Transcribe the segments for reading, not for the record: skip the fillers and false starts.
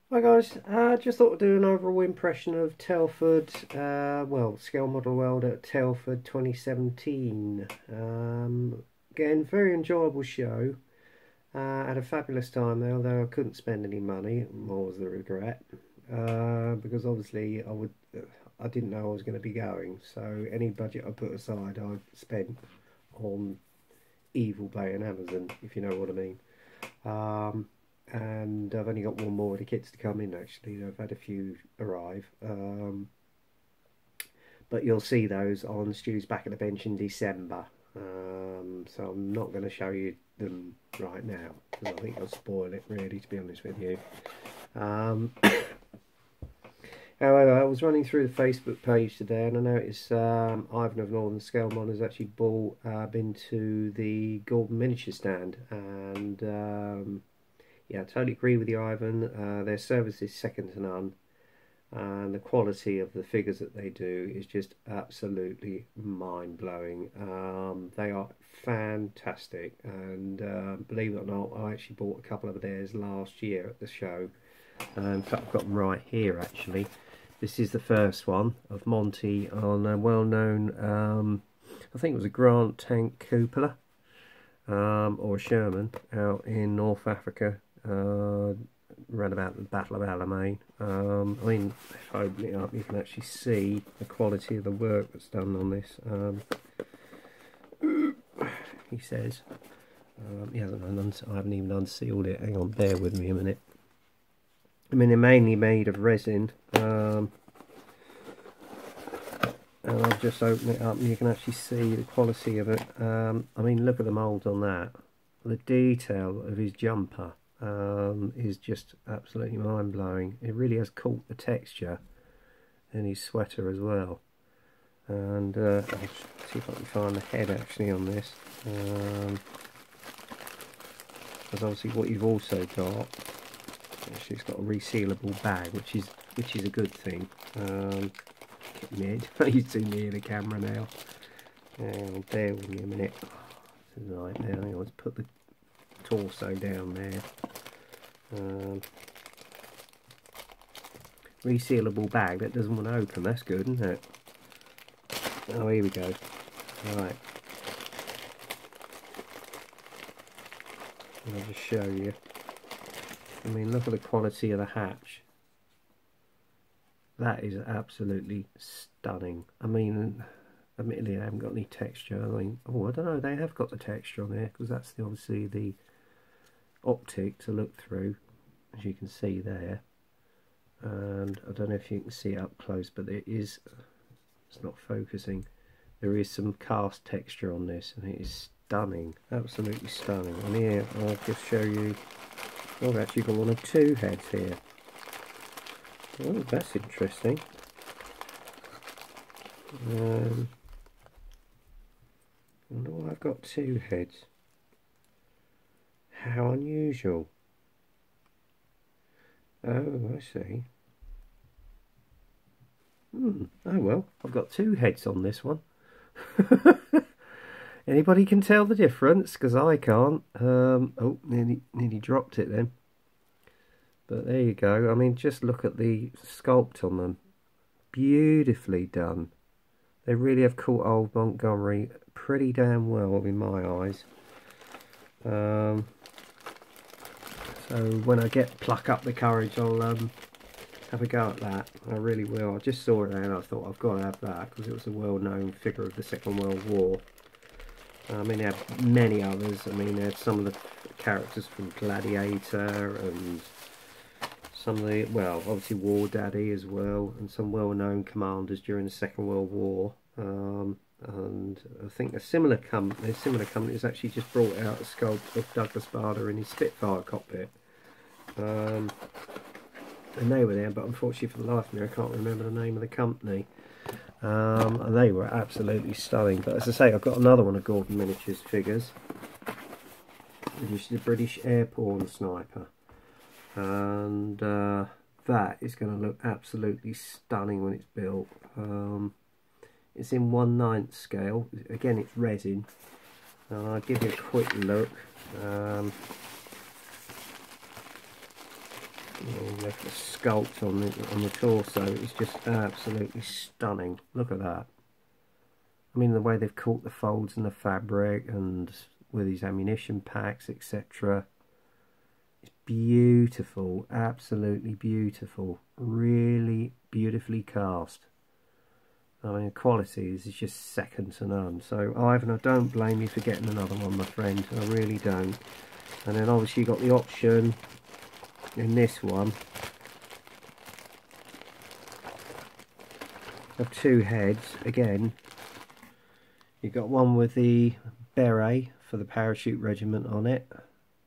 Hi guys, just thought I'd do an overall impression of Telford, Scale Model World at Telford 2017. Again, very enjoyable show. Had a fabulous time there, although I couldn't spend any money, more was the regret. Because obviously I didn't know I was going to be going, so any budget I put aside I spent on Evil Bay and Amazon, if you know what I mean. And I've only got one more of the kits to come in actually. I've had a few arrive, but you'll see those on Stu's Back at the Bench in December. So I'm not going to show you them right now because I think I'll spoil it really, to be honest with you. However, I was running through the Facebook page today and I noticed Ivan of Northern Scale Mod has actually been to the Gordon miniature stand, and yeah, I totally agree with you, Ivan. Their service is second to none, and the quality of the figures that they do is just absolutely mind-blowing. They are fantastic, and believe it or not, I actually bought a couple of theirs last year at the show. In fact, I've got them right here actually. This is the first one of Monty on a well-known, I think it was a Grant tank cupola, or a Sherman out in North Africa. Read about the Battle of Alamein. I mean, if I open it up, you can actually see the quality of the work that's done on this. He says he hasn't. I haven't even unsealed it. Hang on, bear with me a minute. I mean, they're mainly made of resin. And I'll just open it up, and you can actually see the quality of it. I mean, look at the mould on that. The detail of his jumper is just absolutely mind-blowing. It really has caught the texture in his sweater as well. And I'll see if I can find the head actually on this. Because obviously what you've also got, actually it's got a resealable bag, which is a good thing. Get me head. He's too near the camera now. Bear with me a minute. It's a nightmare. Hang on, let's put the torso down there. Resealable bag that doesn't want to open. That's good, isn't it? Oh, here we go. Right. I'll just show you. I mean, look at the quality of the hatch. That is absolutely stunning. I mean, admittedly, they haven't got any texture. I mean, oh, I don't know. They have got the texture on there because that's obviously the optic to look through, as you can see there. And I don't know if you can see it up close, but it's not focusing. There is some cast texture on this, and it is stunning, absolutely stunning. And here I'll just show you. Oh, I've actually got one of two heads here. Oh, that's interesting. I wonder why I've got two heads. How unusual. Oh, I see. Oh well, I've got two heads on this one. Anybody can tell the difference? Because I can't. Oh, nearly dropped it then. But there you go. I mean, just look at the sculpt on them. Beautifully done. They really have caught old Montgomery pretty damn well in my eyes. So when I pluck up the courage, I'll have a go at that. I really will. I just saw it and I thought I've got to have that because it was a well-known figure of the Second World War. I mean, they had many others. I mean, they had some of the characters from Gladiator and some of the, well, obviously War Daddy as well, and some well-known commanders during the Second World War. And I think a similar company has actually just brought out a sculpt of Douglas Bader in his Spitfire cockpit. And they were there, but unfortunately for the life of me I can't remember the name of the company. And they were absolutely stunning. But as I say, I've got another one of Gordon Miniatures figures, which is the British Airborne Sniper. And that is going to look absolutely stunning when it's built. It's in 1/9 scale. Again, it's resin. I'll give you a quick look. The sculpt on the torso is just absolutely stunning. Look at that. I mean, the way they've caught the folds in the fabric and with these ammunition packs, etc. It's beautiful, absolutely beautiful. Really beautifully cast. I mean, quality is just second to none. So, Ivan, I don't blame you for getting another one, my friend. I really don't. And then obviously you got the option in this one of two heads. Again, you've got one with the beret for the parachute regiment on it.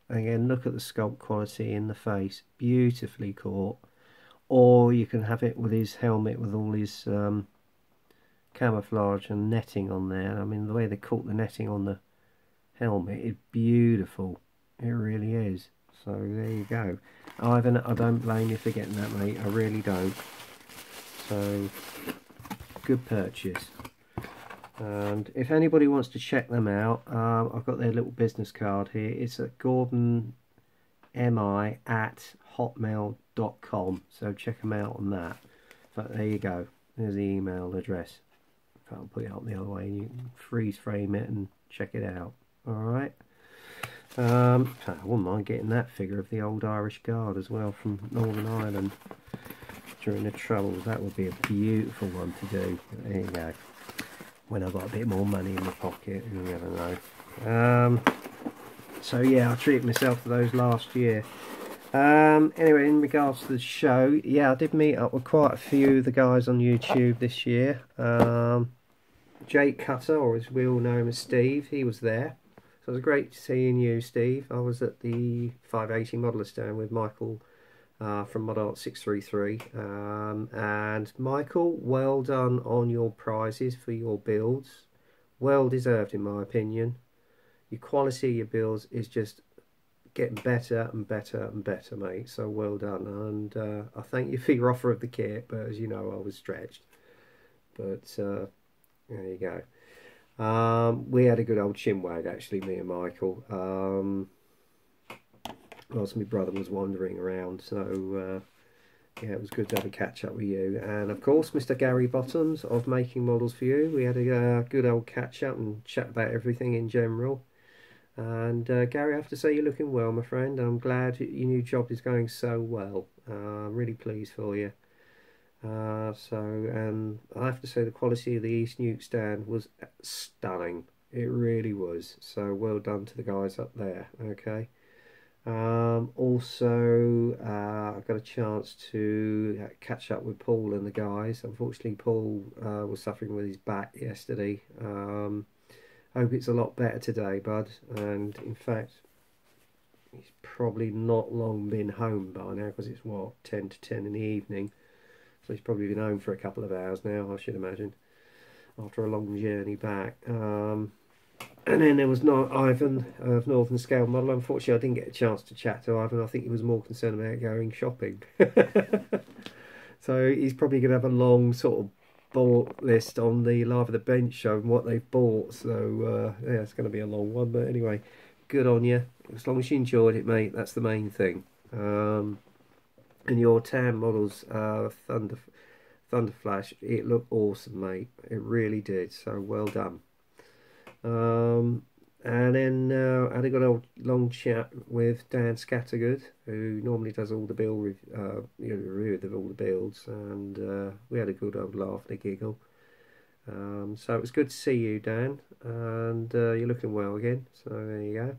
Again, look at the sculpt quality in the face, beautifully caught. Or you can have it with his helmet with all his camouflage and netting on there. I mean, the way they caught the netting on the helmet is beautiful. It really is. So there you go. Ivan, I don't blame you for getting that, mate. I really don't. So good purchase. And if anybody wants to check them out, I've got their little business card here. It's at gordonmi@hotmail.com. So check them out on that. But there you go. There's the email address. I'll put it up the other way and you can freeze frame it and check it out. Alright. I wouldn't mind getting that figure of the old Irish Guard as well from Northern Ireland during the Troubles. That would be a beautiful one to do. There you go. When I've got a bit more money in my pocket, you never know. So yeah, I treated myself to those last year. Anyway, in regards to the show, yeah, I did meet up with quite a few of the guys on YouTube this year. Jake Cutter, or as we all know him as Steve, he was there. So it was great seeing you, Steve. I was at the 580 modeler stand with Michael from Mod Art 633. And Michael, well done on your prizes for your builds. Well deserved, in my opinion. Your quality of your builds is just getting better and better and better, mate. So well done. And I thank you for your offer of the kit, but as you know, I was stretched. But there you go. We had a good old chinwag, actually, me and Michael. Whilst my brother was wandering around, so yeah, it was good to have a catch up with you. And of course, Mr. Gary Bottoms of Making Models for You. We had a good old catch up and chat about everything in general. And Gary, I have to say you're looking well, my friend. I'm glad your new job is going so well. I'm really pleased for you. And I have to say the quality of the East Nuke stand was stunning. It really was. So well done to the guys up there. Okay. Also, I got a chance to catch up with Paul and the guys. Unfortunately, Paul was suffering with his back yesterday. Hope it's a lot better today, bud. And in fact, he's probably not long been home by now, because it's what, 10 to 10 in the evening. So he's probably been home for a couple of hours now, I should imagine, after a long journey back. And then there was Ivan of Northern Scale Model. Unfortunately, I didn't get a chance to chat to Ivan. I think he was more concerned about going shopping. So he's probably going to have a long sort of bought list on the Live at the Bench show and what they've bought. So yeah, it's going to be a long one. But anyway, good on you. As long as you enjoyed it, mate, that's the main thing. And your tan models, Thunder Flash, it looked awesome, mate. It really did. So well done. And then I had a good old long chat with Dan Scattergood, who normally does all the build review of all the builds, and we had a good old laugh and a giggle. So it was good to see you, Dan, and you're looking well again. So there you go.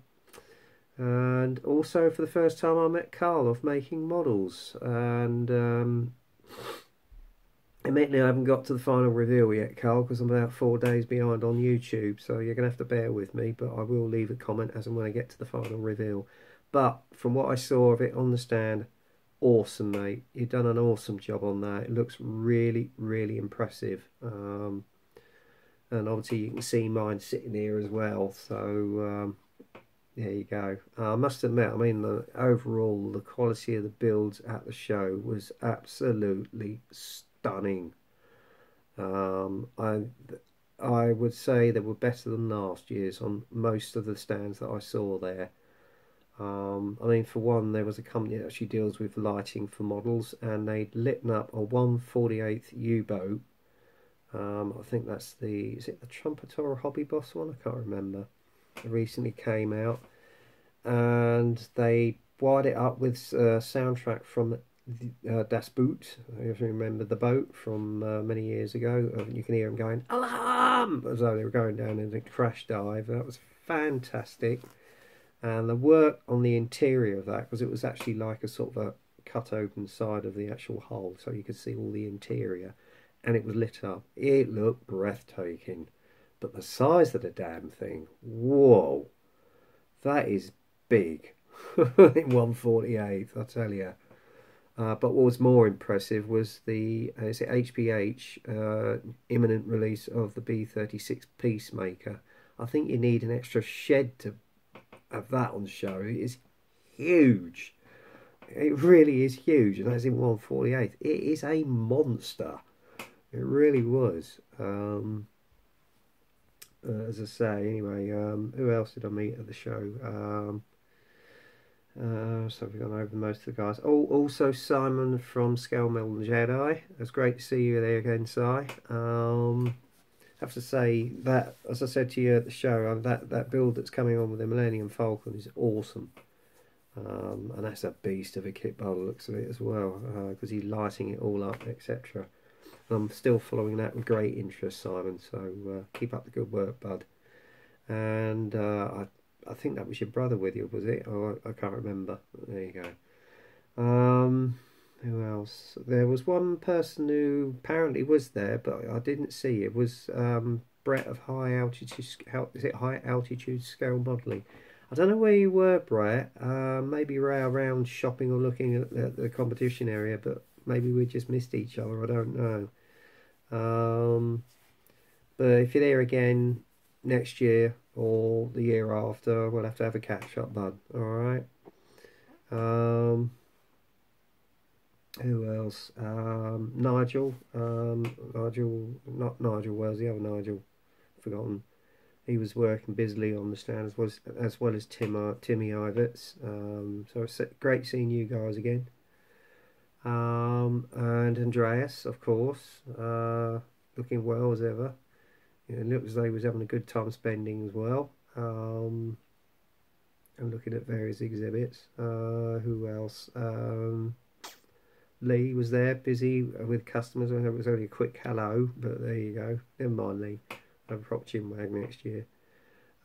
And also for the first time I met Carl of Making Models, and admittedly I haven't got to the final reveal yet, Carl, because I'm about 4 days behind on YouTube, so you're going to have to bear with me, but I will leave a comment as and when I get to the final reveal. But from what I saw of it on the stand, awesome, mate. You've done an awesome job on that. It looks really, really impressive. And obviously you can see mine sitting here as well, so there you go. I must admit, I mean, overall, the quality of the builds at the show was absolutely stunning. I would say they were better than last year's on most of the stands that I saw there. I mean, for one, there was a company that actually deals with lighting for models, and they'd lit up a 1/48th U-boat. I think that's is it the Trumpeter or Hobby Boss one? I can't remember. It recently came out, and they wired it up with a soundtrack from Das Boot. If you remember the boat from many years ago, you can hear them going alarm as though they were going down in a crash dive. That was fantastic. And the work on the interior of that, because it was actually like a sort of a cut open side of the actual hull, so you could see all the interior, and it was lit up. It looked breathtaking. But the size of the damn thing, whoa, that is big. In 1/48, I tell you. But what was more impressive was the is it HPH imminent release of the B-36 Peacemaker. I think you need an extra shed to have that on show. It is huge. It really is huge, and that's in 1/48. It is a monster. It really was. As I say, anyway, who else did I meet at the show? So we've gone over most of the guys. Oh, also Simon from Scalemodelworld. It's great to see you there again, Si. Have to say that, as I said to you at the show, that build that's coming on with the Millennium Falcon is awesome. And that's a beast of a kit by the looks of it as well, because he's lighting it all up, etc. I'm still following that with great interest, Simon, so keep up the good work, bud. And I think that was your brother with you, was it? Oh, I can't remember. There you go. Who else? There was one person who apparently was there, but I didn't see. It was Brett of High Altitude. Is it High Altitude Scale Modelling? I don't know where you were, Brett. Maybe you were around shopping or looking at the competition area, but maybe we just missed each other. I don't know. But if you're there again next year or the year after, we'll have to have a catch up, bud. All right. Who else? Nigel. Nigel, not Nigel Wells, the other Nigel. Forgotten. He was working busily on the stand as well as Timmy Ivetts. So it's great seeing you guys again. And Andreas, of course, looking well as ever. It looked as though he was having a good time spending as well. And looking at various exhibits. Who else? Lee was there, busy with customers. I know it was only a quick hello, but there you go. Never mind, Lee. I'll have a prop chinwag next year.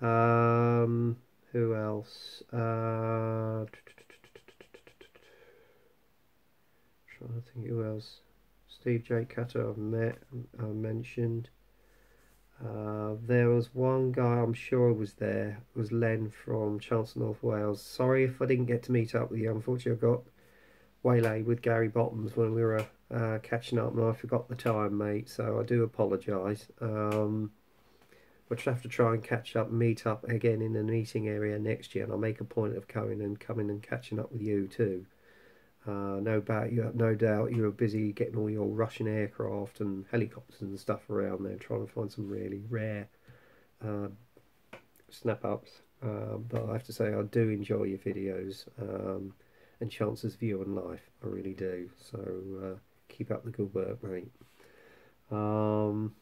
Who else? Trying to think who else. Steve J. Cutter I mentioned. There was one guy I'm sure was there. It was Len from Chancellor North Wales. Sorry if I didn't get to meet up with you. Unfortunately, I got waylaid with Gary Bottoms when we were catching up, and I forgot the time, mate. So I do apologise. We'll have to try and catch up, meet up again in the meeting area next year, and I'll make a point of coming and catching up with you too. No doubt you were busy getting all your Russian aircraft and helicopters and stuff around there, trying to find some really rare snap-ups. But I have to say, I do enjoy your videos and Chance's view on life. I really do. So keep up the good work, mate. Who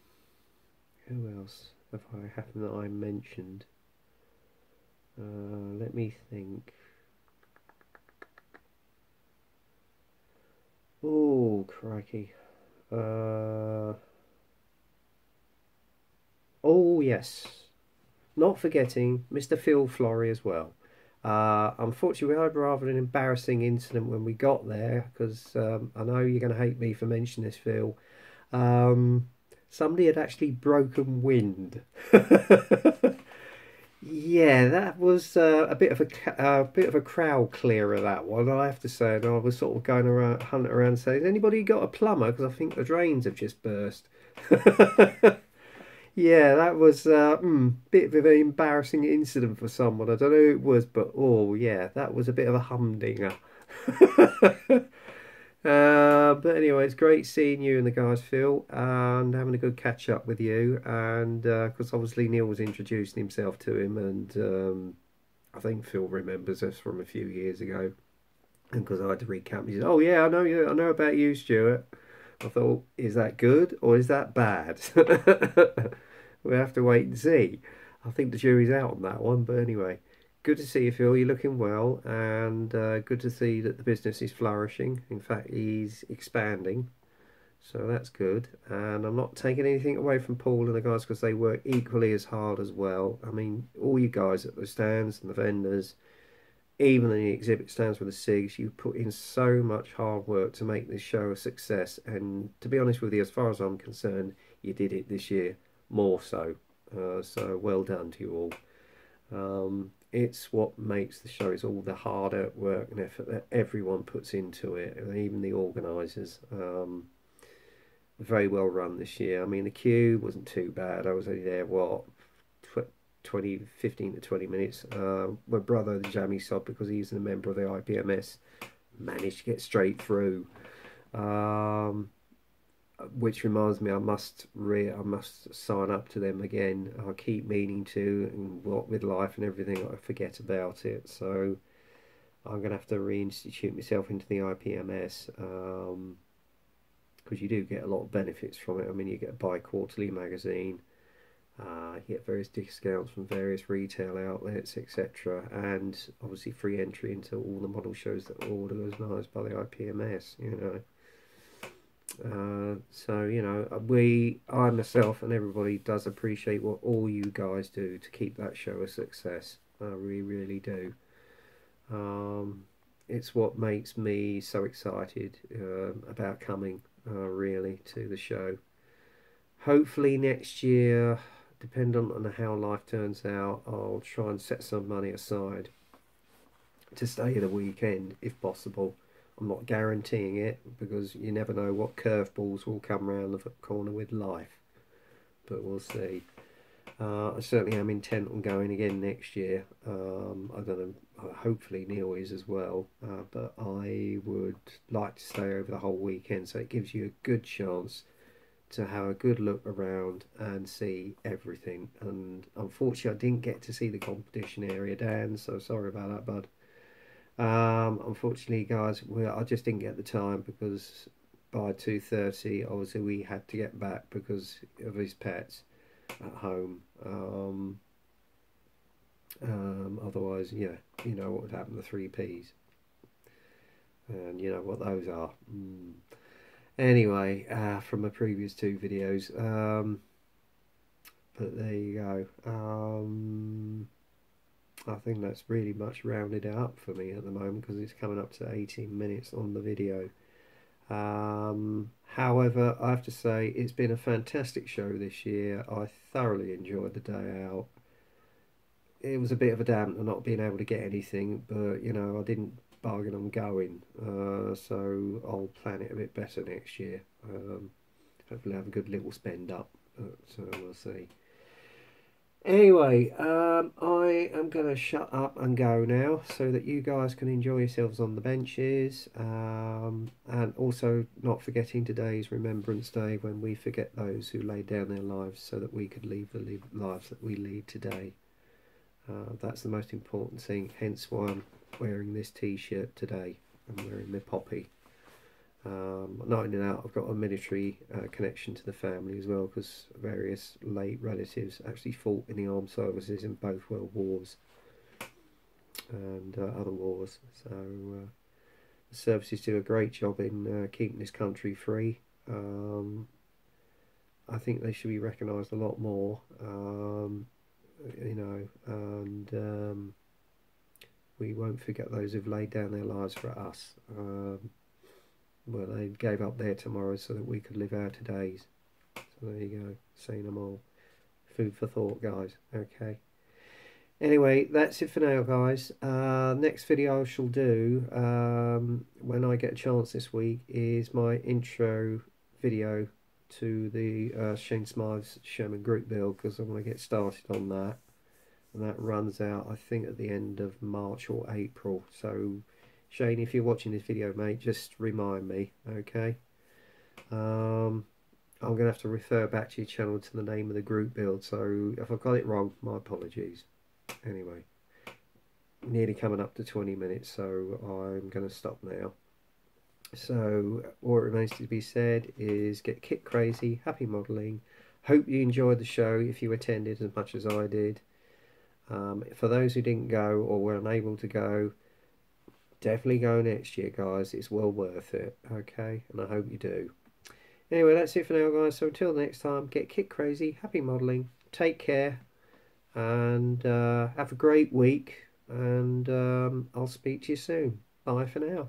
else have I happened that I mentioned? Let me think. Oh, crikey. Oh, yes. Not forgetting Mr. Phil Flory as well. Unfortunately, we had rather an embarrassing incident when we got there, because I know you're going to hate me for mentioning this, Phil. Somebody had actually broken wind. Yeah, that was a bit of a crowd clearer, that one, I have to say. And I was sort of going around, hunting around, saying, "Has anybody got a plumber? Because I think the drains have just burst." Yeah, that was a bit of an embarrassing incident for someone. I don't know who it was, but oh yeah, that was a bit of a humdinger. But anyway, it's great seeing you and the guys, Phil, and having a good catch up with you. And because obviously Neil was introducing himself to him, and I think Phil remembers us from a few years ago, and because I had to recap, he said, "Oh yeah, I know you. I know about you, Stuart." I thought, is that good or is that bad? We'll have to wait and see. I think the jury's out on that one. But anyway, good to see you, Phil. You're looking well, and good to see that the business is flourishing. In fact, he's expanding, so that's good. And I'm not taking anything away from Paul and the guys because they work equally as hard as well. I mean, all you guys at the stands and the vendors, even the exhibit stands with the SIGs, you put in so much hard work to make this show a success. And to be honest with you, as far as I'm concerned, you did it this year more so. So well done to you all. It's what makes the show. It's all the hard work and effort that everyone puts into it, and even the organisers. Very well run this year. I mean, the queue wasn't too bad. I was only there, what, 15 to 20 minutes. My brother, the jammy sod, because he's a member of the IPMS, managed to get straight through. Which reminds me, I must sign up to them again. I keep meaning to, and what with life and everything, I forget about it. So I'm gonna have to reinstitute myself into the IPMS, because you do get a lot of benefits from it. I mean, you get a bi-quarterly magazine. You get various discounts from various retail outlets, etc., and obviously free entry into all the model shows that are organised by the IPMS. So you know, I myself and everybody does appreciate what all you guys do to keep that show a success. We really do. It's what makes me so excited about coming really to the show. Hopefully next year, depending on how life turns out, I'll try and set some money aside to stay the weekend if possible. I'm not guaranteeing it because you never know what curveballs will come around the corner with life, but we'll see. I certainly am intent on going again next year. I don't know, hopefully Neil is as well, but I would like to stay over the whole weekend, so it gives you a good chance to have a good look around and see everything. And unfortunately I didn't get to see the competition area, Dan, so sorry about that, bud. Unfortunately guys, I just didn't get the time because by 2:30 obviously we had to get back because of his pets at home. Otherwise, yeah, you know what would happen to 3Ps, and you know what those are. Anyway, from my previous two videos, but there you go. I think that's really much rounded up for me at the moment because it's coming up to 18 minutes on the video. However, I have to say it's been a fantastic show this year. I thoroughly enjoyed the day out. It was a bit of a damper not being able to get anything, but you know, I didn't bargain on going, so I'll plan it a bit better next year. Hopefully have a good little spend up, so we'll see. Anyway, I am going to shut up and go now so that you guys can enjoy yourselves on the benches, and also not forgetting today's Remembrance Day, when we forget those who laid down their lives so that we could lead the lives that we lead today. That's the most important thing, hence why I'm wearing this t-shirt today. I'm wearing my poppy. Not only that, I've got a military connection to the family as well, because various late relatives actually fought in the armed services in both world wars and other wars. So the services do a great job in keeping this country free. I think they should be recognised a lot more, you know, and we won't forget those who've laid down their lives for us. Well, they gave up their tomorrows so that we could live our todays. So there you go, saying them all. Food for thought, guys. Okay. Anyway, that's it for now, guys. Next video I shall do, when I get a chance this week, is my intro video to the Shane Smythe's Sherman Group build, because I want to get started on that. And that runs out, I think, at the end of March or April. So Shane, if you're watching this video, mate, just remind me, okay? I'm going to have to refer back to your channel to the name of the group build, so if I got it wrong, my apologies. Anyway, nearly coming up to 20 minutes, so I'm going to stop now. So all it remains to be said is get kit crazy, happy modelling. Hope you enjoyed the show if you attended as much as I did. For those who didn't go or were unable to go, definitely go next year, guys. It's well worth it, okay? And I hope you do. Anyway, that's it for now, guys. So until next time, get kit crazy, happy modelling, take care, and have a great week. And I'll speak to you soon. Bye for now.